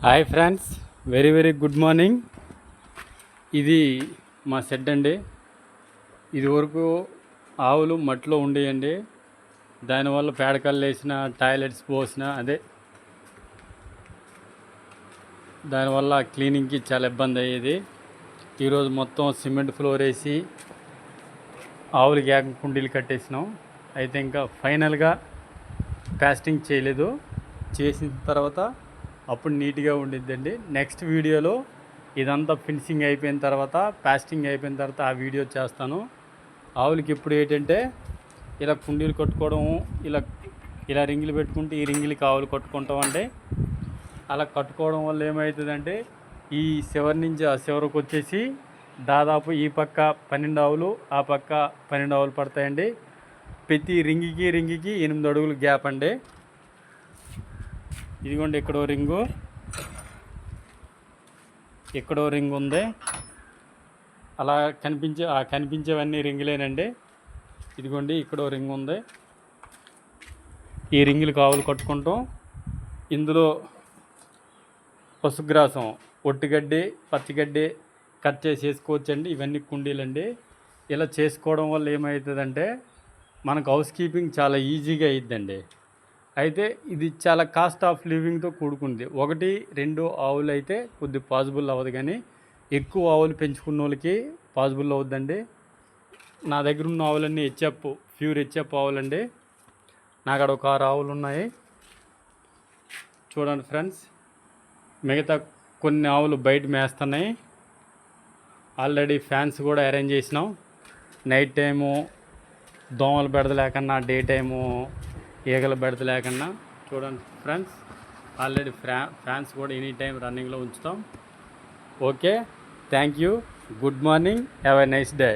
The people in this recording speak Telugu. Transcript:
Hi friends, very very good morning. ఇది మా షెడ్ అండి. ఇది వరకు ఆవులు మట్టిలో ఉండేయండి. దానివల్ల పేడకల్లు వేసిన, టాయిలెట్స్ పోసిన దానివల్ల క్లీనింగ్కి చాలా ఇబ్బంది అయ్యేది. ఈరోజు మొత్తం సిమెంట్ ఫ్లోర్ వేసి ఆవులకి ఏక కుండీలు కట్టేసినాం. అయితే ఇంకా ఫైనల్గా కాస్టింగ్ చేయలేదు. చేసిన తర్వాత అప్పుడు నీట్గా ఉండిద్దండి. నెక్స్ట్ వీడియోలో ఇదంతా ఫినిషింగ్ అయిపోయిన తర్వాత, ప్యాస్టింగ్ అయిపోయిన తర్వాత ఆ వీడియో చేస్తాను. ఆవులకి ఇప్పుడు ఏంటంటే ఇలా కుండీలు కట్టుకోవడం, ఇలా ఇలా రింగులు పెట్టుకుంటే ఈ రింగులకి ఆవులు కట్టుకుంటాం అంటే, అలా కట్టుకోవడం వల్ల ఏమవుతుందంటే ఈ చివరి నుంచి ఆ చివరికి వచ్చేసి దాదాపు ఈ పక్క 12 ఆవులు, ఆ పక్క 12 ఆవులు పడతాయండి. ప్రతి రింగికి 8 అడుగులు గ్యాప్ అండి. ఇదిగోండి, ఎక్కడో రింగ్ ఉంది. అలా కనిపించేవన్నీ రింగులేనండి. ఇదిగోండి, ఇక్కడో రింగ్ ఉంది. ఈ రింగులు కావులు కట్టుకుంటాం. ఇందులో పశుగ్రాసం, ఒట్టిగడ్డి, పచ్చిగడ్డి కట్ చేసి వేసుకోవచ్చండి. ఇవన్నీ కుండీలండి. ఇలా చేసుకోవడం వల్ల ఏమవుతుందంటే మనకు హౌస్ కీపింగ్ చాలా ఈజీగా అయ్యిద్దండి. అయితే ఇది చాలా కాస్ట్ ఆఫ్ లివింగ్తో కూడుకుంది. 1-2 ఆవులు అయితే కొద్ది పాసిబుల్ అవ్వదు, కానీ ఎక్కువ ఆవులు పెంచుకున్న వాళ్ళకి పాసిబుల్ అవుద్దండి. నా దగ్గర ఉన్న ఆవులన్నీ ప్యూర్ హెచ్ఎఫ్ ఆవులండి. నాకు అక్కడ ఒక 6 ఆవులు ఉన్నాయి. చూడండి ఫ్రెండ్స్, మిగతా కొన్ని ఆవులు బయట మేస్తున్నాయి. ఆల్రెడీ ఫ్యాన్స్ కూడా అరేంజ్ చేసినాం. నైట్ టైము దోమలు బెడద లేకన్నా, డే టైము ఈగల బెడద లేకుండా. చూడండి ఫ్రెండ్స్, ఆల్రెడీ ఫ్యాన్స్ కూడా ఎనీ టైం రన్నింగ్లో ఉంచుతాం. Okay, thank you, good morning, have a nice day.